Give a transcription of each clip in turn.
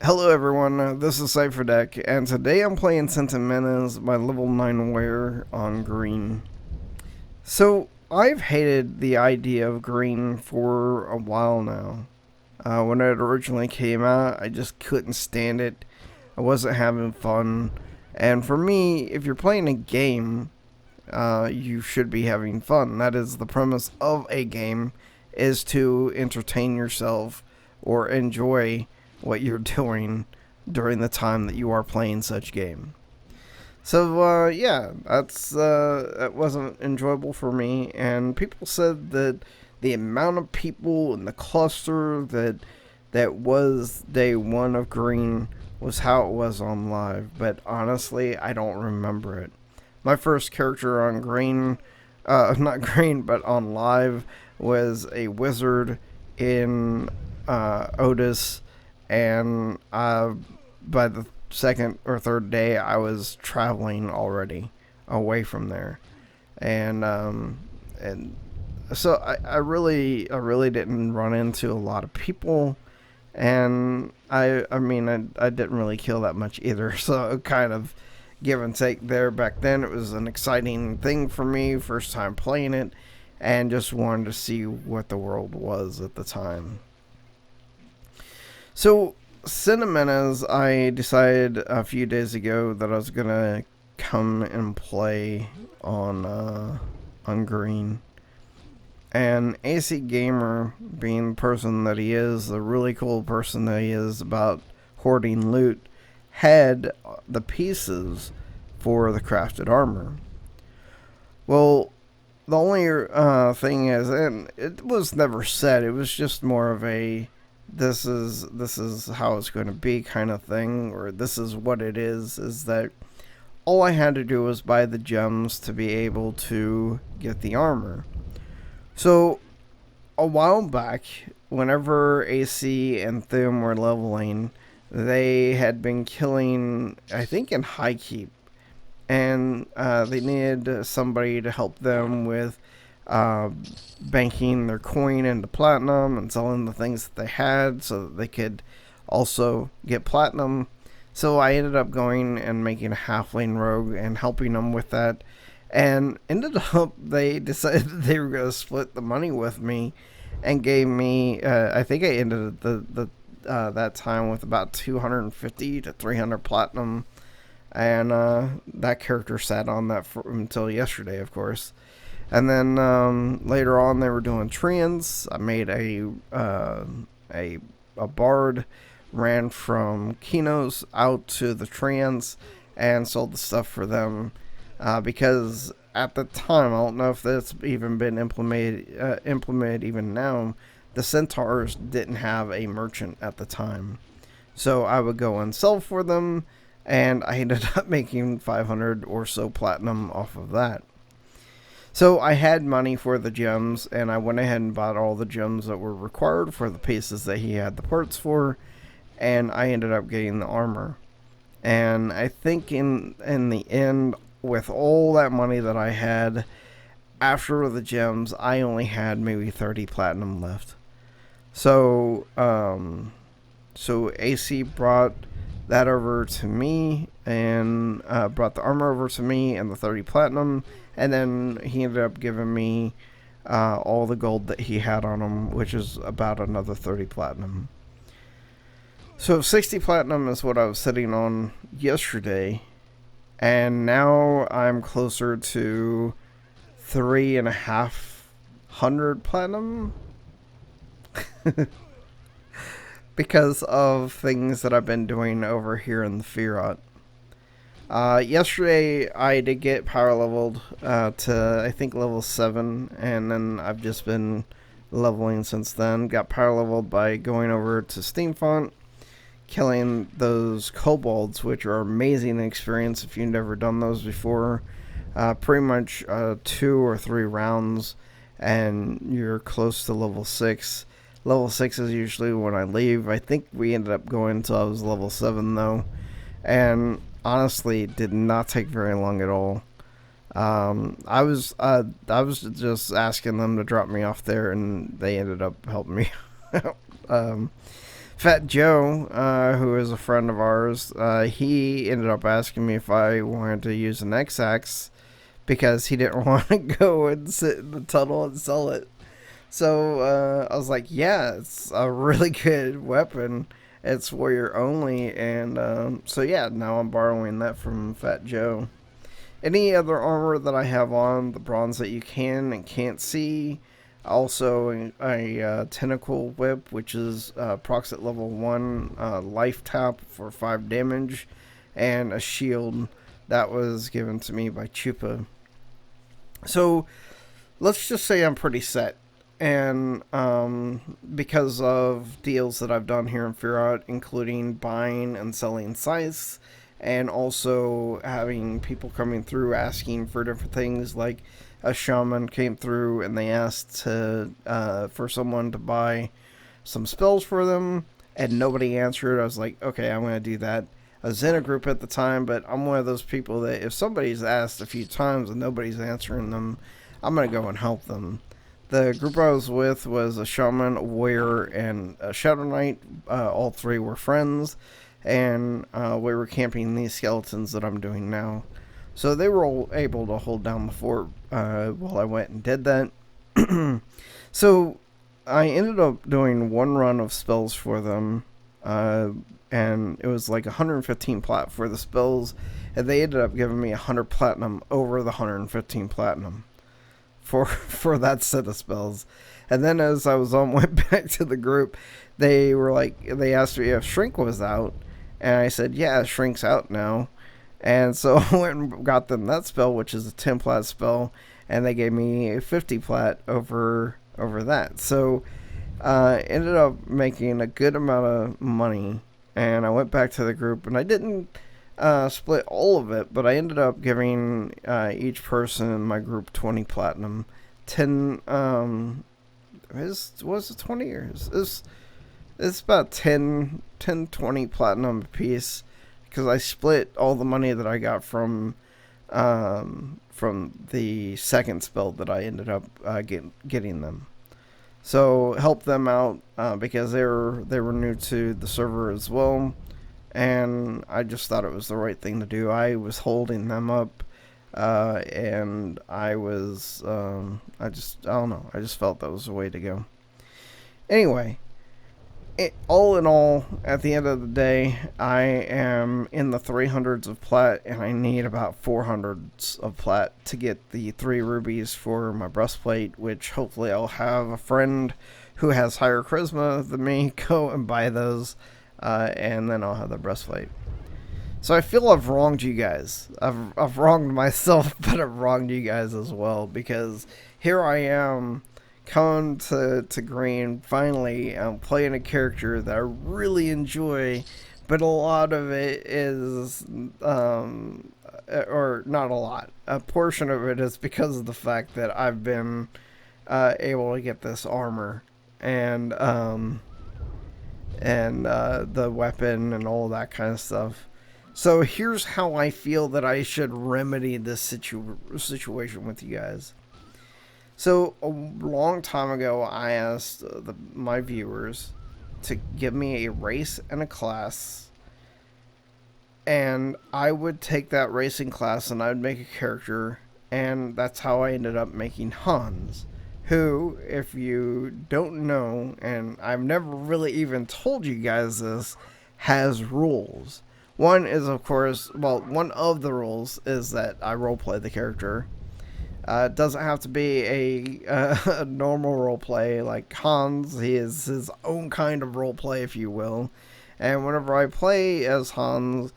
Hello everyone, this is Cipher Deck, and today I'm playing Centimanes, my level 9 warrior on green. So, I've hated the idea of green for a while now. When it originally came out, I just couldn't stand it. I wasn't having fun. And for me, if you're playing a game, you should be having fun. That is the premise of a game, is to entertain yourself or enjoy what you're doing during the time that you are playing such game. So yeah, that wasn't enjoyable for me, and people said that the amount of people in the cluster that was day one of green was how it was on live, but honestly, I don't remember it. My first character on green, not green, but on live, was a wizard in Otis, and by the second or third day, I was traveling already away from there, and so I really didn't run into a lot of people, and I didn't really kill that much either, so kind of give and take there. Back then, it was an exciting thing for me, first time playing it, and just wanted to see what the world was at the time. So, Centimanes, I decided a few days ago that I was gonna come and play on green. And AC Gamer, being the person that he is, the really cool person that he is about hoarding loot, had the pieces for the crafted armor. Well, the only thing is, and it was never said, it was just more of a this is how it's going to be kind of thing, or this is what it is that all I had to do was buy the gems to be able to get the armor. So a while back, whenever AC and Thum were leveling, they had been killing, I think, in high keep, and they needed somebody to help them with uh, banking their coin into platinum and selling the things that they had so that they could also get platinum. So I ended up going and making a halfling rogue and helping them with that. And ended up, they decided they were going to split the money with me and gave me, I think I ended that time with about 250 to 300 platinum. And that character sat on that until yesterday, of course. And then later on, they were doing treants. I made a bard, ran from Kinos out to the treants, and sold the stuff for them. Because at the time, I don't know if that's even been implemented even now. The centaurs didn't have a merchant at the time, so I would go and sell for them, and I ended up making 500 or so platinum off of that. So I had money for the gems, and I went ahead and bought all the gems that were required for the pieces that he had the parts for, and I ended up getting the armor. And I think in the end, with all that money that I had, after the gems, I only had maybe 30 platinum left. So, so AC brought that over to me, and brought the armor over to me and the 30 platinum, and then he ended up giving me all the gold that he had on him, which is about another 30 platinum. So 60 platinum is what I was sitting on yesterday, and now I'm closer to 3,500 platinum because of things that I've been doing over here in the Fiat. Yesterday, I did get power leveled to, I think, level 7, and then I've just been leveling since then. Got power leveled by going over to Steamfont, killing those kobolds, which are amazing experience if you've never done those before. Pretty much 2 or 3 rounds, and you're close to level 6. Level 6 is usually when I leave. I think we ended up going until I was level 7, though. And honestly, it did not take very long at all. I was just asking them to drop me off there, and they ended up helping me out. Fat Joe, who is a friend of ours, he ended up asking me if I wanted to use an X-Axe because he didn't want to go and sit in the tunnel and sell it. So I was like, yeah, it's a really good weapon. It's warrior only, and so yeah, now I'm borrowing that from Fat Joe. Any other armor that I have on, the bronze that you can and can't see. Also, a tentacle whip, which is procs at level 1, life tap for 5 damage, and a shield that was given to me by Chupa. So, let's just say I'm pretty set. And because of deals that I've done here in Fearout, including buying and selling scythes, and also having people coming through asking for different things, like a shaman came through and they asked for someone to buy some spells for them, and nobody answered. I was like, okay, I'm going to do that. I was in a group at the time, but I'm one of those people that if somebody's asked a few times and nobody's answering them, I'm going to go and help them. The group I was with was a shaman, a warrior, and a shadow knight. All three were friends, and we were camping these skeletons that I'm doing now. So they were all able to hold down the fort while I went and did that. So I ended up doing one run of spells for them, and it was like 115 plat for the spells, and they ended up giving me 100 platinum over the 115 platinum for that set of spells. And then as I was on my way back to the group, they asked me if Shrink was out, and I said, yeah, Shrink's out now. And so I went and got them that spell, which is a 10 plat spell, and they gave me 50 plat over that. So ended up making a good amount of money, and I went back to the group, and I didn't split all of it, but I ended up giving each person in my group 20 platinum. 10 was it 20 years? It's about 10 20 platinum a piece, because I split all the money that I got from the second spell that I ended up getting them. So help them out because they were new to the server as well, and I just thought it was the right thing to do. I was holding them up, and I don't know. I just felt that was the way to go. Anyway, all in all, at the end of the day, I am in the 300s of plat, and I need about 400s of plat to get the 3 rubies for my breastplate, which hopefully I'll have a friend who has higher charisma than me go and buy those, and then I'll have the breastplate. So I feel I've wronged you guys. I've wronged myself, but I've wronged you guys as well, because here I am coming to Green, finally, playing a character that I really enjoy, but a lot of it is, or not a lot, a portion of it is because of the fact that I've been able to get this armor, and the weapon and all that kind of stuff. So here's how I feel that I should remedy this situation with you guys. So a long time ago, I asked my viewers to give me a race and a class, and I would take that racing class and I would make a character, and that's how I ended up making Hans, who, if you don't know, and I've never really even told you guys this, has rules. One is, of course, one of the rules is that I roleplay the character. It doesn't have to be a normal roleplay like Hans. He is his own kind of roleplay, if you will. And whenever I play as Hans,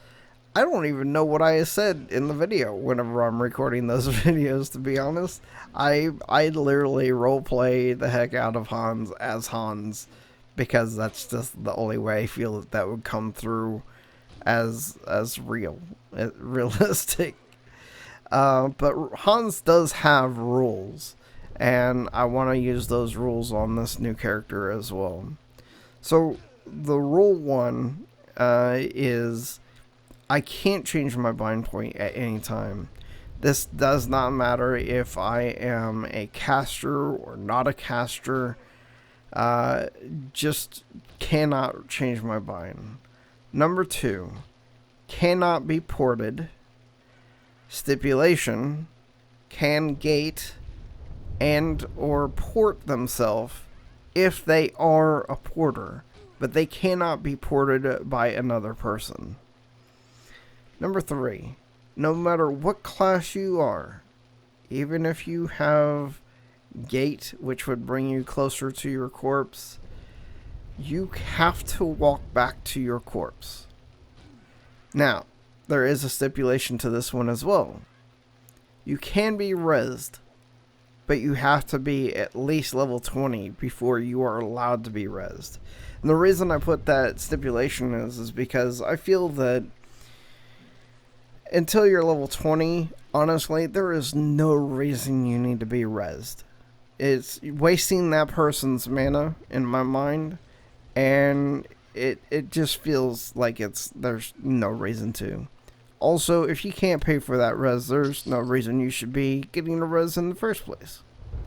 I don't even know what I said in the video whenever I'm recording those videos, to be honest. I literally roleplay the heck out of Hans as Hans, because that's just the only way I feel that would come through as realistic. But Hans does have rules, and I want to use those rules on this new character as well. So the rule 1 is I can't change my bind point at any time. This does not matter if I am a caster or not a caster. Just cannot change my bind. Number 2, cannot be ported. Stipulation, can gate and or port themselves if they are a porter, but they cannot be ported by another person. Number 3, no matter what class you are, even if you have gate, which would bring you closer to your corpse, you have to walk back to your corpse. Now, there is a stipulation to this one as well. You can be rezzed, but you have to be at least level 20 before you are allowed to be rezzed. And the reason I put that stipulation is because I feel that until you're level 20, honestly, there is no reason you need to be rezzed. It's wasting that person's mana in my mind, and it just feels like there's no reason to. Also, if you can't pay for that res, there's no reason you should be getting a res in the first place.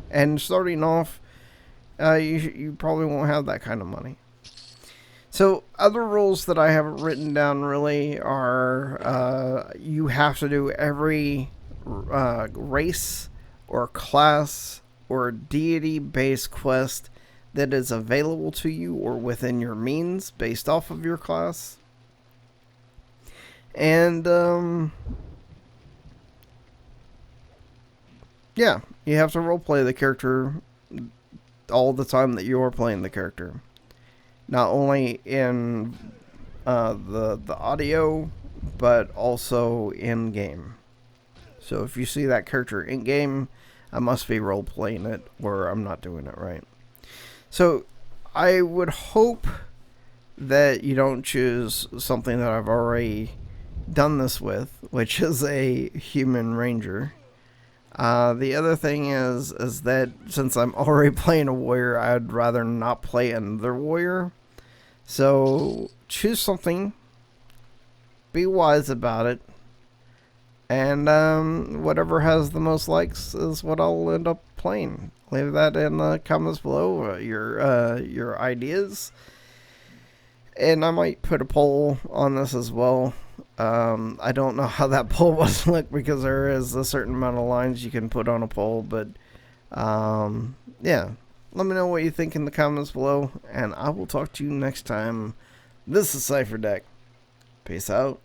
And starting off, you probably won't have that kind of money. So, other rules that I haven't written down really are you have to do every race or class or deity-based quest that is available to you or within your means based off of your class. And, yeah, you have to roleplay the character all the time that you are playing the character. Not only in the audio, but also in-game. So if you see that character in-game, I must be role-playing it, or I'm not doing it right. So I would hope that you don't choose something that I've already done this with, which is a human ranger. The other thing is that since I'm already playing a warrior, I'd rather not play another warrior. So choose something, be wise about it, and whatever has the most likes is what I'll end up playing. Leave that in the comments below, your ideas. And I might put a poll on this as well. I don't know how that poll was look because there is a certain amount of lines you can put on a poll, but yeah. Let me know what you think in the comments below, and I will talk to you next time. This is Cipher Deck. Peace out.